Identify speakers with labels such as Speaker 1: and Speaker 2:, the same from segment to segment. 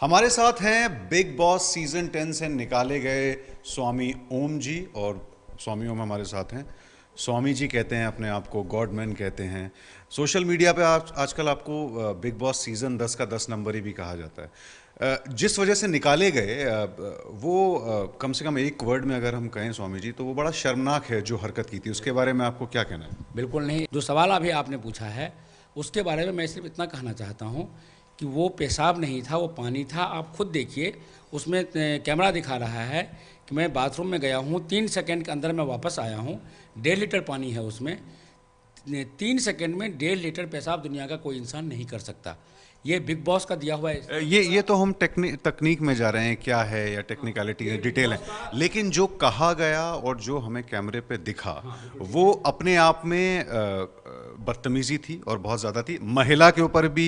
Speaker 1: हमारे साथ हैं बिग बॉस सीजन 10 से निकाले गए स्वामी ओम जी। और स्वामी ओम हमारे साथ हैं। स्वामी जी कहते हैं अपने आप को, गॉडमैन कहते हैं। सोशल मीडिया पे आजकल आपको बिग बॉस सीजन 10 का 10 नंबर ही भी कहा जाता है। जिस वजह से निकाले गए वो कम से कम एक वर्ड में अगर हम कहें स्वामी जी, तो वो बड़ा शर्मनाक है जो हरकत की थी। उसके बारे में आपको क्या कहना है?
Speaker 2: बिल्कुल नहीं। जो सवाल अभी आपने पूछा है उसके बारे में मैं सिर्फ इतना कहना चाहता हूँ कि वो पेशाब नहीं था, वो पानी था। आप खुद देखिए, उसमें कैमरा दिखा रहा है कि मैं बाथरूम में गया हूँ, 3 सेकंड के अंदर मैं वापस आया हूँ। 1.5 लीटर पानी है उसमें। 3 सेकंड में 1.5 लीटर पेशाब दुनिया का कोई इंसान नहीं कर सकता। ये बिग बॉस का दिया हुआ है।
Speaker 1: ये तो हम तकनीक में जा रहे हैं, क्या है या टेक्निकलिटी है, डिटेल है। लेकिन जो कहा गया और जो हमें कैमरे पे दिखा वो अपने आप में बदतमीजी थी और बहुत ज़्यादा थी। महिला के ऊपर भी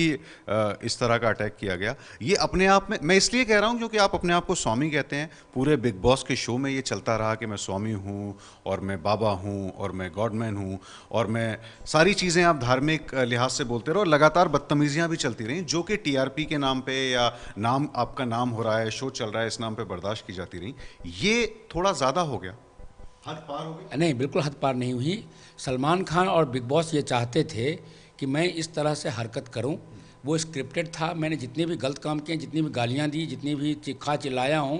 Speaker 1: इस तरह का अटैक किया गया। ये अपने आप में, मैं इसलिए कह रहा हूँ क्योंकि आप अपने आप को स्वामी कहते हैं। पूरे बिग बॉस के शो में ये चलता रहा कि मैं स्वामी हूँ और मैं बाबा हूँ और मैं गॉडमैन हूँ और मैं सारी चीज़ें आप धार्मिक लिहाज से बोलते रहो। लगातार बदतमीजियाँ भी चलती रहीं जो कि टीआरपी के नाम पे या नाम, आपका नाम हो रहा है, शो चल रहा है, इस नाम पे बर्दाश्त की जाती रही। ये थोड़ा ज़्यादा हो गया, हद पार हो गई।
Speaker 2: नहीं, बिल्कुल हद पार नहीं हुई। सलमान खान और बिग बॉस ये चाहते थे कि मैं इस तरह से हरकत करूं। वो स्क्रिप्टेड था। मैंने जितने भी गलत काम किए, जितनी भी गालियां दी, जितनी भी चीखा चिल्लाया हूं,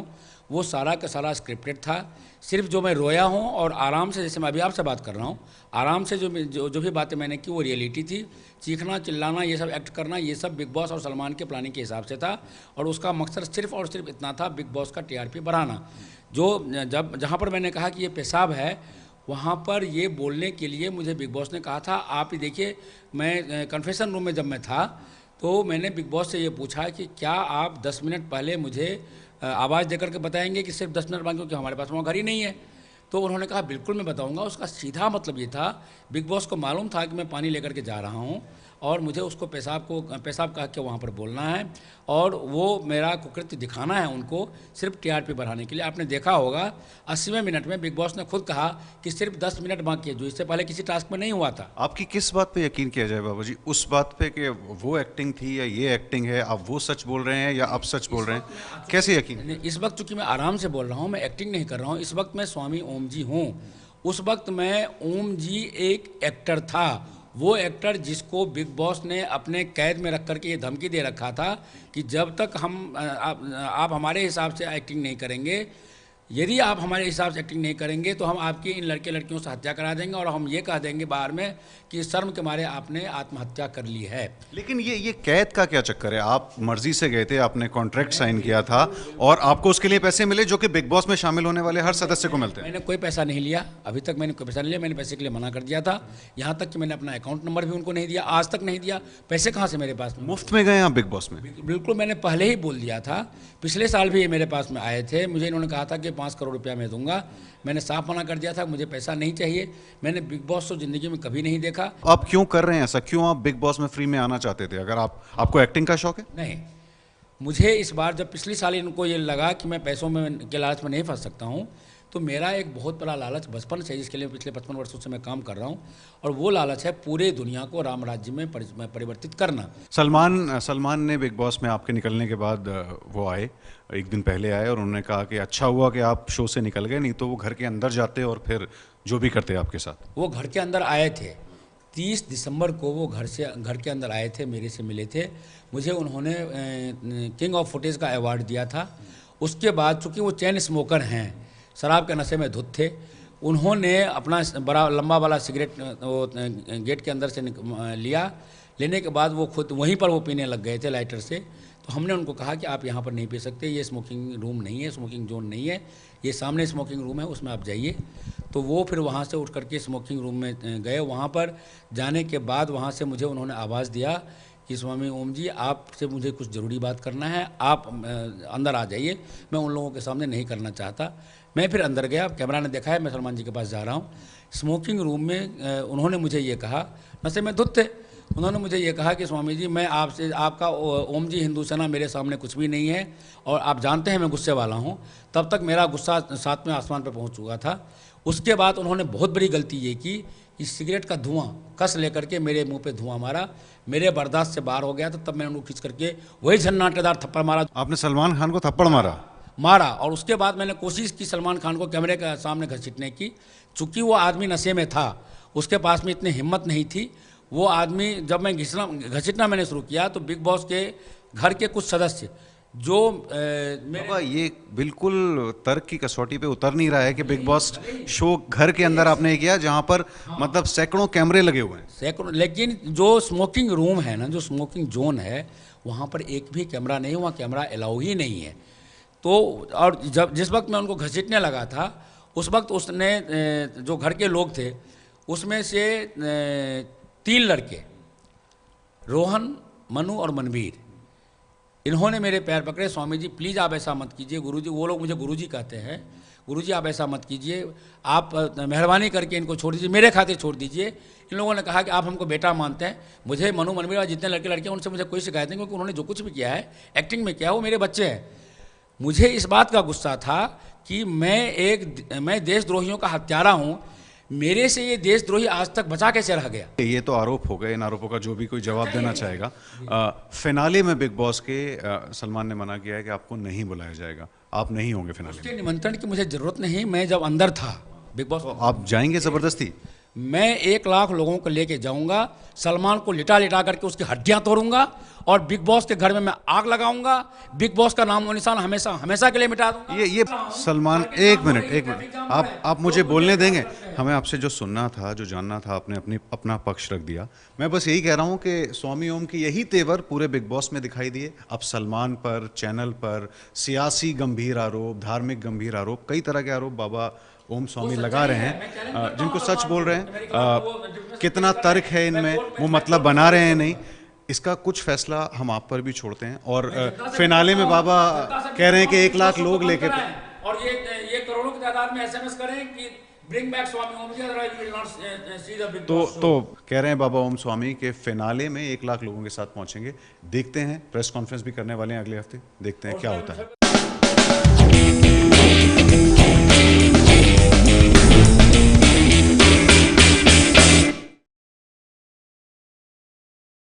Speaker 2: वो सारा का सारा स्क्रिप्टेड था। सिर्फ जो मैं रोया हूं और आराम से, जैसे मैं अभी आपसे बात कर रहा हूं, आराम से जो भी बातें मैंने की वो रियलिटी थी। चीखना चिल्लाना, ये सब एक्ट करना, ये सब बिग बॉस और सलमान के प्लानिंग के हिसाब से था। और उसका मकसद सिर्फ और सिर्फ इतना था, बिग बॉस का टीआरपी बढ़ाना। जो जहाँ पर मैंने कहा कि ये पेशाब है, वहाँ पर ये बोलने के लिए मुझे बिग बॉस ने कहा था। आप ही देखिए, मैं कन्फेशन रूम में जब मैं था तो मैंने बिग बॉस से ये पूछा कि क्या आप 10 मिनट पहले मुझे आवाज़ देकर के बताएंगे कि सिर्फ 10 मिनट बाद, क्योंकि हमारे पास वहाँ घर ही नहीं है। तो उन्होंने कहा बिल्कुल मैं बताऊंगा। उसका सीधा मतलब ये था, बिग बॉस को मालूम था कि मैं पानी लेकर के जा रहा हूँ और मुझे उसको पेशाब कह के वहाँ पर बोलना है और वो मेरा कुकृत्य दिखाना है उनको, सिर्फ टीआरपी बढ़ाने के लिए। आपने देखा होगा 80वें मिनट में बिग बॉस ने खुद कहा कि सिर्फ 10 मिनट बाकी है, जो इससे पहले किसी टास्क में नहीं हुआ था।
Speaker 1: आपकी किस बात पे यकीन किया जाए बाबा जी? उस बात पे कि वो एक्टिंग थी या ये एक्टिंग है? आप वो सच बोल रहे हैं या आप सच बोल रहे हैं? कैसे यकीन?
Speaker 2: इस वक्त चूंकि मैं आराम से बोल रहा हूँ, मैं एक्टिंग नहीं कर रहा हूँ। इस वक्त मैं स्वामी ओम जी हूँ। उस वक्त मैं ओम जी एक एक्टर था। वो एक्टर जिसको बिग बॉस ने अपने कैद में रख करके ये धमकी दे रखा था कि जब तक आप हमारे हिसाब से एक्टिंग नहीं करेंगे, यदि आप हमारे हिसाब से एक्टिंग नहीं करेंगे तो हम आपकी इन लड़के लड़कियों से हत्या करा देंगे और हम ये कह देंगे बाहर में कि शर्म के मारे आपने आत्महत्या कर ली है।
Speaker 1: लेकिन ये कैद का क्या चक्कर है? आप मर्जी से गए थे, आपने कॉन्ट्रैक्ट साइन किया था और आपको उसके लिए पैसे मिले जो कि बिग बॉस में शामिल होने वाले हर सदस्य को मिलते हैं।
Speaker 2: मैंने कोई पैसा नहीं लिया, अभी तक मैंने कोई पैसा नहीं लिया। मैंने पैसे के लिए मना कर दिया था। यहाँ तक कि मैंने अपना अकाउंट नंबर भी उनको नहीं दिया, आज तक नहीं दिया। पैसे कहाँ से मेरे पास में?
Speaker 1: मुफ्त में गए आप बिग बॉस में?
Speaker 2: बिल्कुल, मैंने पहले ही बोल दिया था। पिछले साल भी ये मेरे पास में आए थे, मुझे इन्होंने कहा था कि 5 करोड़ रुपया मैं दूंगा। मैंने साफ मना कर दिया था, मुझे पैसा नहीं चाहिए। मैंने बिग बॉस तो जिंदगी में कभी नहीं देखा।
Speaker 1: आप क्यों कर रहे हैं ऐसा? क्यों आप बिग बॉस में फ्री में आना चाहते थे? अगर आपको एक्टिंग का शौक है?
Speaker 2: नहीं, मुझे इस बार जब पिछली साल इनको ये लगा कि मैं पैसों में के लालच में नहीं फंस सकता हूँ, तो मेरा एक बहुत बड़ा लालच बचपन से, जिसके लिए पिछले 55 वर्षों से मैं काम कर रहा हूँ, और वो लालच है पूरे दुनिया को राम राज्य में परिवर्तित करना।
Speaker 1: सलमान ने बिग बॉस में आपके निकलने के बाद वो आए, एक दिन पहले आए और उन्होंने कहा कि अच्छा हुआ कि आप शो से निकल गए, नहीं तो वो घर के अंदर जाते और फिर जो भी करते आपके साथ।
Speaker 2: वो घर के अंदर आए थे 30 दिसंबर को। वो घर के अंदर आए थे, मेरे से मिले थे। मुझे उन्होंने किंग ऑफ फुटेज का अवार्ड दिया था। उसके बाद चूँकि वो चैन स्मोकर हैं, शराब के नशे में धुत थे, उन्होंने अपना बड़ा लंबा वाला सिगरेट वो गेट के अंदर से लिया। लेने के बाद वो खुद वहीं पर वो पीने लग गए थे लाइटर से। तो हमने उनको कहा कि आप यहाँ पर नहीं पी सकते, ये स्मोकिंग रूम नहीं है, स्मोकिंग जोन नहीं है, ये सामने स्मोकिंग रूम है, उसमें आप जाइए। तो वो फिर वहाँ से उठ करके स्मोकिंग रूम में गए। वहाँ पर जाने के बाद वहाँ से मुझे उन्होंने आवाज़ दिया कि स्वामी ओम जी, आपसे मुझे कुछ ज़रूरी बात करना है, आप अंदर आ जाइए। मैं उन लोगों के सामने नहीं करना चाहता। मैं फिर अंदर गया, कैमरा ने देखा है मैं सलमान जी के पास जा रहा हूँ। स्मोकिंग रूम में उन्होंने मुझे ये कहा, नशे में धुत थे, उन्होंने मुझे ये कहा कि स्वामी जी, मैं आपसे, आपका ओम जी हिंदू सेना मेरे सामने कुछ भी नहीं है और आप जानते हैं मैं गुस्से वाला हूँ। तब तक मेरा गुस्सा 7वें आसमान पर पहुँच चुका था। उसके बाद उन्होंने बहुत बड़ी गलती ये की इस सिगरेट का धुआं कस लेकर के मेरे मुंह पे धुआं मारा, मेरे बर्दाश्त से बाहर हो गया। तो तब मैंने उनको खींच करके वही झन्नाटेदार थप्पड़ मारा
Speaker 1: आपने सलमान खान को थप्पड़ मारा?
Speaker 2: और उसके बाद मैंने कोशिश की सलमान खान को कैमरे के सामने घसीटने की। चूंकि वो आदमी नशे में था, उसके पास में इतनी हिम्मत नहीं थी। वो आदमी, जब मैं घसीटना मैंने शुरू किया तो बिग बॉस के घर के कुछ सदस्य जो
Speaker 1: बाबा ये बिल्कुल तर्क की कसौटी पे उतर नहीं रहा है कि बिग बॉस शो घर के अंदर आपने किया जहां पर मतलब सैकड़ों कैमरे लगे हुए हैं।
Speaker 2: सैकड़ों, लेकिन जो स्मोकिंग रूम है ना, जो स्मोकिंग जोन है, वहाँ पर एक भी कैमरा नहीं, वहाँ कैमरा अलाउ ही नहीं है। तो और जब जिस वक्त मैं उनको घसीटने लगा था, उस वक्त उसने जो घर के लोग थे उसमें से 3 लड़के, रोहन, मनु और मनवीर, इन्होंने मेरे पैर पकड़े। स्वामी जी प्लीज़ आप ऐसा मत कीजिए। गुरुजी, वो लोग मुझे गुरुजी कहते हैं, गुरुजी आप ऐसा मत कीजिए, आप मेहरबानी करके इनको छोड़ दीजिए, मेरे खातिर छोड़ दीजिए। इन लोगों ने कहा कि आप हमको बेटा मानते हैं। मुझे मनु, मनवीर और जितने लड़के लड़के उनसे मुझे कोई शिकायत नहीं, क्योंकि उन्होंने जो कुछ भी किया है, एक्टिंग में किया है, वो मेरे बच्चे हैं। मुझे इस बात का गुस्सा था कि मैं देशद्रोहियों का हत्यारा हूँ। मेरे से ये देशद्रोही आज तक बचा कैसे रह गया?
Speaker 1: ये तो आरोप हो गए, इन आरोपों का जो भी कोई जवाब देना चाहेगा। फिनाले में बिग बॉस के सलमान ने मना किया है कि आपको नहीं बुलाया जाएगा, आप नहीं होंगे फिनाले में।
Speaker 2: उसके निमंत्रण की मुझे जरूरत नहीं। मैं जब अंदर था बिग बॉस,
Speaker 1: तो आप जाएंगे जबरदस्ती?
Speaker 2: मैं 1 लाख लोगों को लेके जाऊंगा, सलमान को लिटा लिटा करके उसकी हड्डियां तोड़ूंगा और बिग बॉस के घर में मैं आग लगाऊंगा। बिग बॉस का नाम और निशान हमेशा हमेशा के लिए मिटा दूंगा।
Speaker 1: ये सलमान, एक मिनट, आप मुझे बोलने देंगे? हमें आपसे जो सुनना था, जो जानना था, आपने अपना पक्ष रख दिया। मैं बस यही कह रहा हूँ कि स्वामी ओम की यही तेवर पूरे बिग बॉस में दिखाई दिए। अब सलमान पर, चैनल पर सियासी गंभीर आरोप, धार्मिक गंभीर आरोप, कई तरह के आरोप बाबा ओम स्वामी लगा रहे हैं, जिनको सच बोल रहे हैं। कितना तर्क है इनमें, वो मतलब बना रहे हैं नहीं, इसका कुछ फैसला हम आप पर भी छोड़ते हैं। और फिनाले में बाबा कह रहे हैं कि 1 लाख लोग लेके,
Speaker 2: और ये करोड़ों की तादाद में SMS करें कि bring back Swami Om ji, otherwise we will not see the big boss.
Speaker 1: तो कह रहे हैं बाबा ओम स्वामी के फिनाले में 1 लाख लोगों के साथ पहुंचेंगे। देखते हैं, प्रेस कॉन्फ्रेंस भी करने वाले हैं अगले हफ्ते, देखते हैं क्या होता है।